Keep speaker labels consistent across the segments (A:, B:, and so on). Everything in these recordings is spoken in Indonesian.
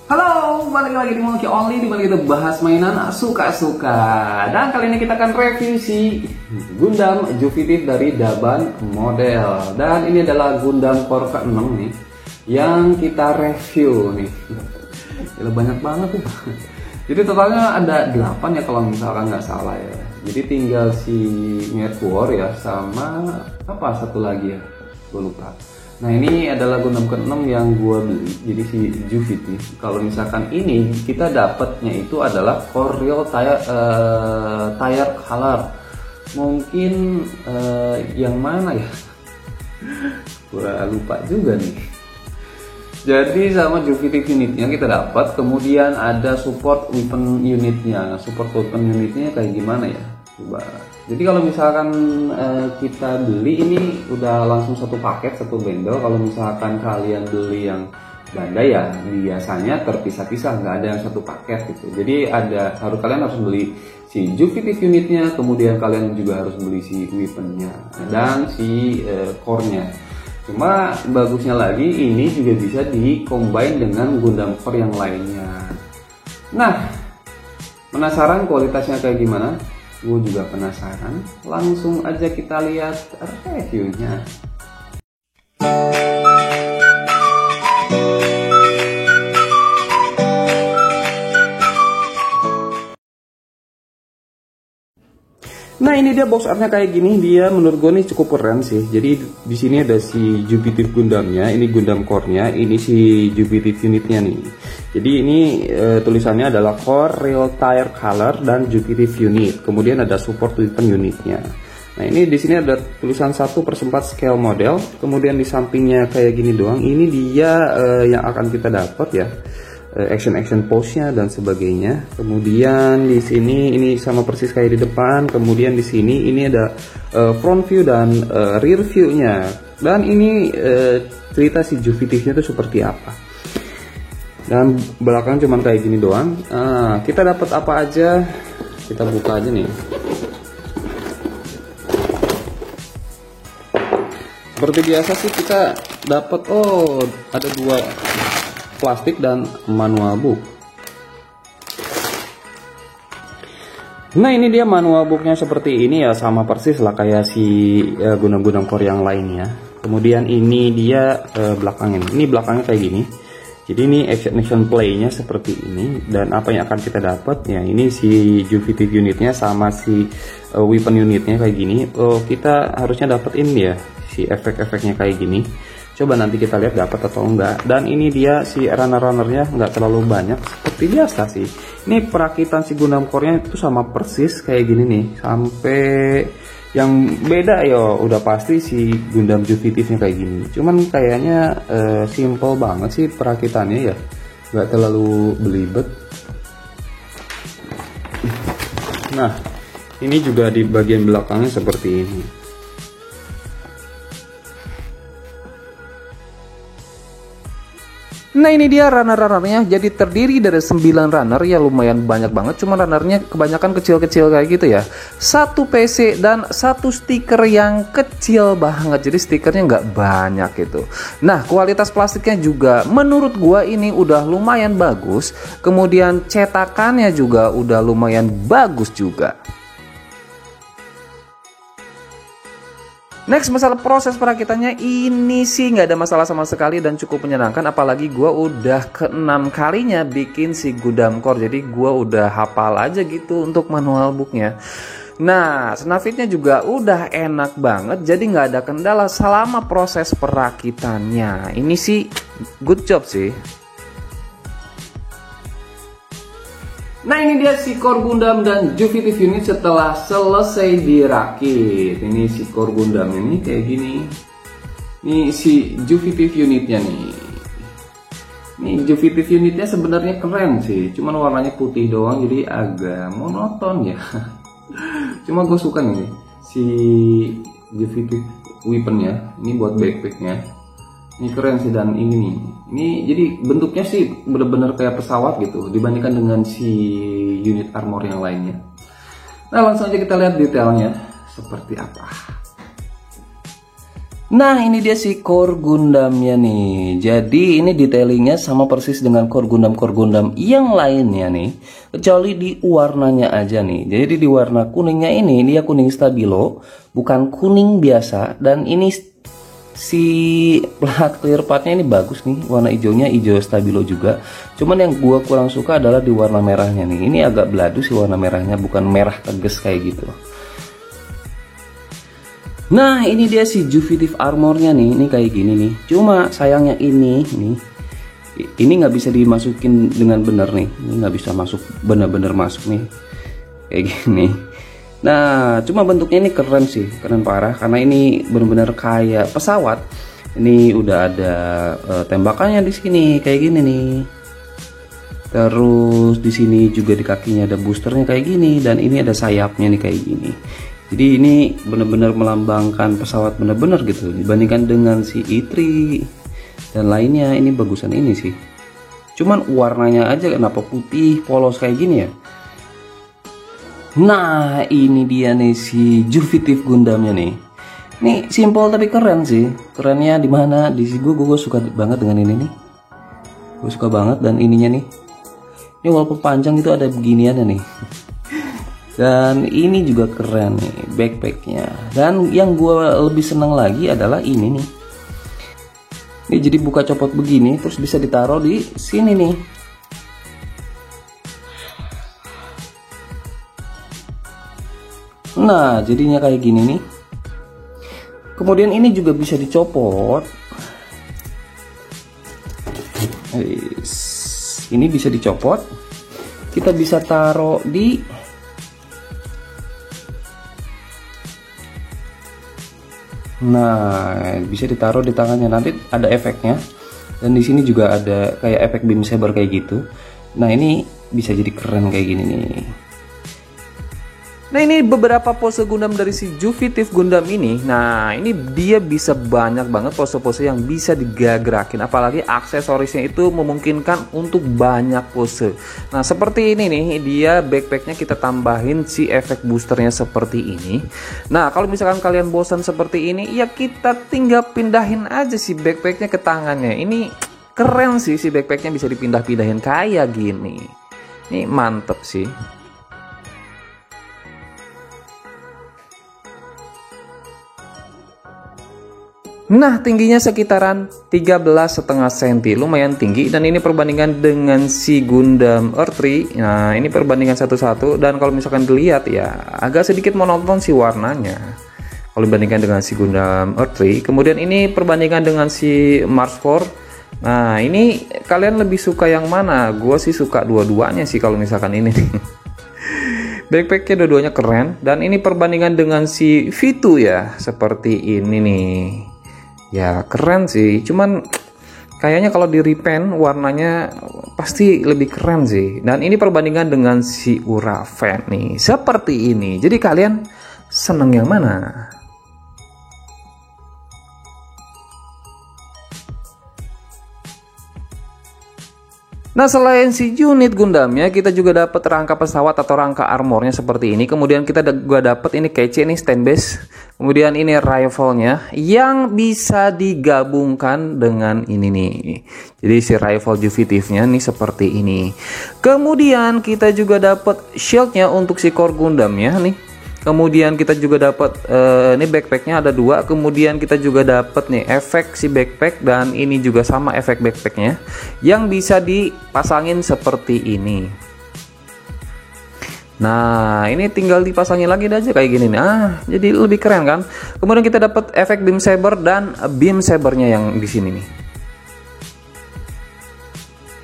A: Halo, balik lagi di Monkey Only, di mana kita bahas mainan suka-suka. Dan kali ini kita akan review si Gundam Juvitive dari Daban Model. Dan ini adalah Gundam Core ke-6 nih, yang kita review nih. Gila, banyak banget tuh. Jadi totalnya ada 8 ya kalau misalkan nggak salah ya. Jadi tinggal si Meteor ya, sama apa satu lagi ya, gue lupa. Nah ini adalah Gundam ke-6 yang gue beli, jadi si Juvitive. Kalau misalkan ini kita dapatnya itu adalah Core Real Tire Color. Mungkin yang mana ya? Gue lupa juga nih. Jadi sama Juvitive unitnya kita dapat, kemudian ada support weapon unitnya. Support weapon unitnya kayak gimana ya? Coba. Jadi kalau misalkan kita beli ini udah langsung satu paket, satu bundle. Kalau misalkan kalian beli yang Bandai ya biasanya terpisah-pisah, nggak ada yang satu paket gitu. Jadi kalian harus beli si Juvitive unitnya, kemudian kalian juga harus beli si weaponnya dan si core-nya. Cuma bagusnya lagi ini juga bisa di-combine dengan Gundam Core yang lainnya. Nah, penasaran kualitasnya kayak gimana? Gue juga penasaran, langsung aja kita lihat reviewnya. Nah ini dia box artnya kayak gini, dia menurut gue nih cukup keren sih. Jadi di sini ada si Juvitive Gundamnya, ini Gundam Core-nya, ini si Juvitive unitnya nih. Jadi ini tulisannya adalah Core Real Tire Color dan Juvitive unit. Kemudian ada support weapon unitnya. Nah ini di sini ada tulisan 1/4 scale model. Kemudian di sampingnya kayak gini doang. Ini dia yang akan kita dapat ya. Action pose-nya dan sebagainya. Kemudian di sini ini sama persis kayak di depan. Kemudian di sini ini ada front view dan rear view-nya. Dan ini cerita si Juvitive-nya itu seperti apa. Dan belakang cuman kayak gini doang. Kita dapat apa aja? Kita buka aja nih. Seperti biasa sih kita dapat ada 2 plastik dan manual book. Nah ini dia manual booknya seperti ini ya, sama persis lah kayak si Gundam Core yang lainnya. Kemudian ini dia belakangnya. Ini belakangnya kayak gini. Jadi ini action play-nya seperti ini. Dan apa yang akan kita dapat ya, ini si Juvitive unitnya sama si weapon unitnya kayak gini. Kita harusnya dapat ini ya, si efek-efeknya kayak gini. Coba nanti kita lihat dapat atau enggak. Dan ini dia si runner-runnernya nggak terlalu banyak seperti biasa sih. Ini perakitan si Gundam Core-nya itu sama persis kayak gini nih. Sampai yang beda ya udah pasti si Gundam Juvitive-nya kayak gini. Cuman kayaknya simple banget sih perakitannya ya. Nggak terlalu belibet. Nah, ini juga di bagian belakangnya seperti ini. Nah ini dia runner-runnernya, jadi terdiri dari 9 runner ya, lumayan banyak banget. Cuma runnernya kebanyakan kecil-kecil kayak gitu ya. 1 PC dan 1 stiker yang kecil banget, jadi stikernya nggak banyak gitu. Nah kualitas plastiknya juga menurut gua ini udah lumayan bagus. Kemudian cetakannya juga udah lumayan bagus juga. Next, masalah proses perakitannya ini sih nggak ada masalah sama sekali dan cukup menyenangkan. Apalagi gue udah ke-6 kalinya bikin si Gundam Core, jadi gue udah hafal aja gitu untuk manual booknya. Nah, snafitnya juga udah enak banget, jadi nggak ada kendala selama proses perakitannya. Ini sih good job sih. Nah ini dia si Core Gundam dan Juvitive unit setelah selesai dirakit. Ini si Core Gundam ini kayak gini. Ini si Juvitive unitnya nih. Ini Juvitive unitnya sebenarnya keren sih, cuman warnanya putih doang jadi agak monoton ya. Cuma gue suka nih si Juvitive weaponnya. Ini buat backpacknya. Ini keren sih, dan ini nih. Ini jadi bentuknya sih bener-bener kayak pesawat gitu dibandingkan dengan si unit armor yang lainnya. Nah langsung aja kita lihat detailnya seperti apa. Nah, ini dia si core Gundamnya nih. Jadi ini detailingnya sama persis dengan core Gundam yang lainnya nih, kecuali di warnanya aja nih. Jadi di warna kuningnya ini dia kuning stabilo, bukan kuning biasa. Dan ini si plat clear partnya ini bagus nih, warna hijaunya hijau stabilo juga. Cuman yang gua kurang suka adalah di warna merahnya nih. Ini agak beladu sih warna merahnya, bukan merah tegas kayak gitu. Nah, ini dia si Juvitive armornya nih, ini kayak gini nih. Cuma sayangnya ini nggak bisa dimasukin dengan benar nih. Ini nggak bisa masuk bener-bener masuk nih, kayak gini. Nah, cuma bentuknya ini keren sih, keren parah karena ini bener-bener kayak pesawat. Ini udah ada tembakannya di sini kayak gini nih. Terus di sini juga di kakinya ada boosternya kayak gini, dan ini ada sayapnya nih kayak gini. Jadi ini benar-benar melambangkan pesawat benar-benar gitu dibandingkan dengan si i3 dan lainnya. Ini bagusan ini sih. Cuman warnanya aja kenapa putih polos kayak gini ya. Nah, ini dia nih si Juvitive Gundamnya nih. Ini simple tapi keren sih. Kerennya di mana? Di sini gue suka banget dengan ini nih. Gue suka banget dan ininya nih. Ini walaupun panjang itu ada beginiannya nih. Dan ini juga keren nih backpacknya. Dan yang gue lebih senang lagi adalah ini nih. Ini jadi buka copot begini, terus bisa ditaruh di sini nih. Nah, jadinya kayak gini nih. Kemudian ini juga bisa dicopot. Ini bisa dicopot. Kita bisa taruh di bisa ditaruh di tangannya, nanti ada efeknya. Dan di sini juga ada kayak efek beam saber kayak gitu. Nah, ini bisa jadi keren kayak gini nih. Nah, ini beberapa pose Gundam dari si Juvitive Gundam ini. Nah, ini dia bisa banyak banget pose-pose yang bisa digerakin. Apalagi aksesorisnya itu memungkinkan untuk banyak pose. Nah, seperti ini nih, dia backpacknya kita tambahin si efek boosternya seperti ini. Nah, kalau misalkan kalian bosan seperti ini, ya kita tinggal pindahin aja si backpacknya ke tangannya. Ini keren sih, si backpacknya bisa dipindah-pindahin kayak gini. Ini mantep sih. Nah, tingginya sekitaran 13,5 cm, lumayan tinggi. Dan ini perbandingan dengan si Gundam Earth-3. Nah, ini perbandingan satu-satu. Dan kalau misalkan dilihat ya, agak sedikit monoton si warnanya kalau dibandingkan dengan si Gundam Earth-3. Kemudian ini perbandingan dengan si Mars 4. Nah, ini kalian lebih suka yang mana? Gue sih suka dua-duanya sih kalau misalkan ini nih. Backpacknya dua-duanya keren. Dan ini perbandingan dengan si V2 ya, seperti ini nih. Ya keren sih, cuman kayaknya kalau di repaint warnanya pasti lebih keren sih. Dan ini perbandingan dengan si Urafen nih, seperti ini. Jadi kalian seneng yang mana? Nah, selain si unit Gundamnya, kita juga dapat rangka pesawat atau rangka armornya seperti ini. Kemudian kita juga dapat ini kece nih, stand base. Kemudian ini rifle-nya yang bisa digabungkan dengan ini nih. Jadi si rifle Juvitive-nya nih seperti ini. Kemudian kita juga dapat shield-nya untuk si core Gundamnya nih. Kemudian kita juga dapat ini backpacknya ada dua. Kemudian kita juga dapat nih efek si backpack, dan ini juga sama efek backpacknya yang bisa dipasangin seperti ini. Nah, ini tinggal dipasangin lagi aja kayak gini nih. Jadi lebih keren kan. Kemudian kita dapat efek beam saber dan beam sabernya yang di sini nih.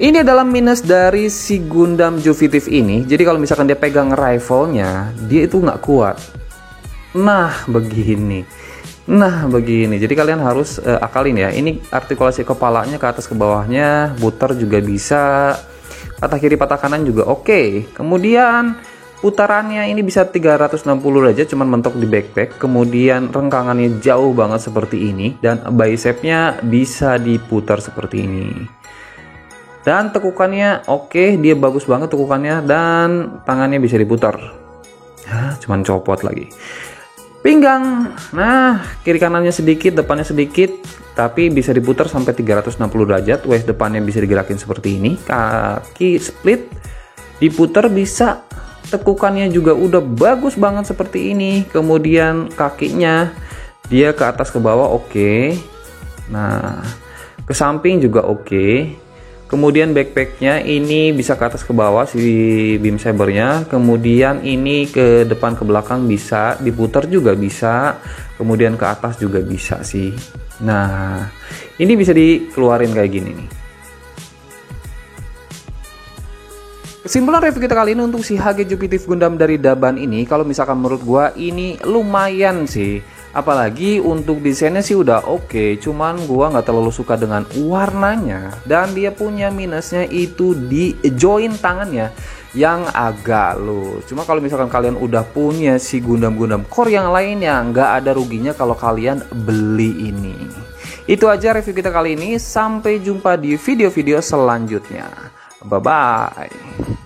A: Ini adalah minus dari si Gundam Juvitive ini. Jadi kalau misalkan dia pegang rifle-nya, dia itu nggak kuat. Nah, begini. Jadi kalian harus akalin ya. Ini artikulasi kepalanya ke atas ke bawahnya, putar juga bisa. Patah kiri patah kanan juga oke. Kemudian putarannya ini bisa 360 aja, cuman mentok di backpack. Kemudian rengkangannya jauh banget seperti ini, dan bicepnya bisa diputar seperti ini. Dan tekukannya oke, dia bagus banget tekukannya, dan tangannya bisa diputar. Cuman copot lagi. Pinggang, nah kiri kanannya sedikit, depannya sedikit, tapi bisa diputar sampai 360 derajat. Waist depannya bisa digerakin seperti ini. Kaki split, diputar bisa. Tekukannya juga udah bagus banget seperti ini. Kemudian kakinya dia ke atas ke bawah, oke. Nah, ke samping juga oke. Kemudian backpacknya ini bisa ke atas ke bawah si beam sabernya. Kemudian ini ke depan ke belakang bisa, diputar juga bisa. Kemudian ke atas juga bisa sih. Nah, ini bisa dikeluarin kayak gini nih. Kesimpulan review kita kali ini untuk si HG Jupitif Gundam dari Daban ini, kalau misalkan menurut gua ini lumayan sih. Apalagi untuk desainnya sih udah oke, cuman gua nggak terlalu suka dengan warnanya, dan dia punya minusnya itu di join tangannya yang agak loose. Cuma kalau misalkan kalian udah punya si Gundam-Gundam core yang lainnya, nggak ada ruginya kalau kalian beli ini. Itu aja review kita kali ini, sampai jumpa di video-video selanjutnya. Bye bye.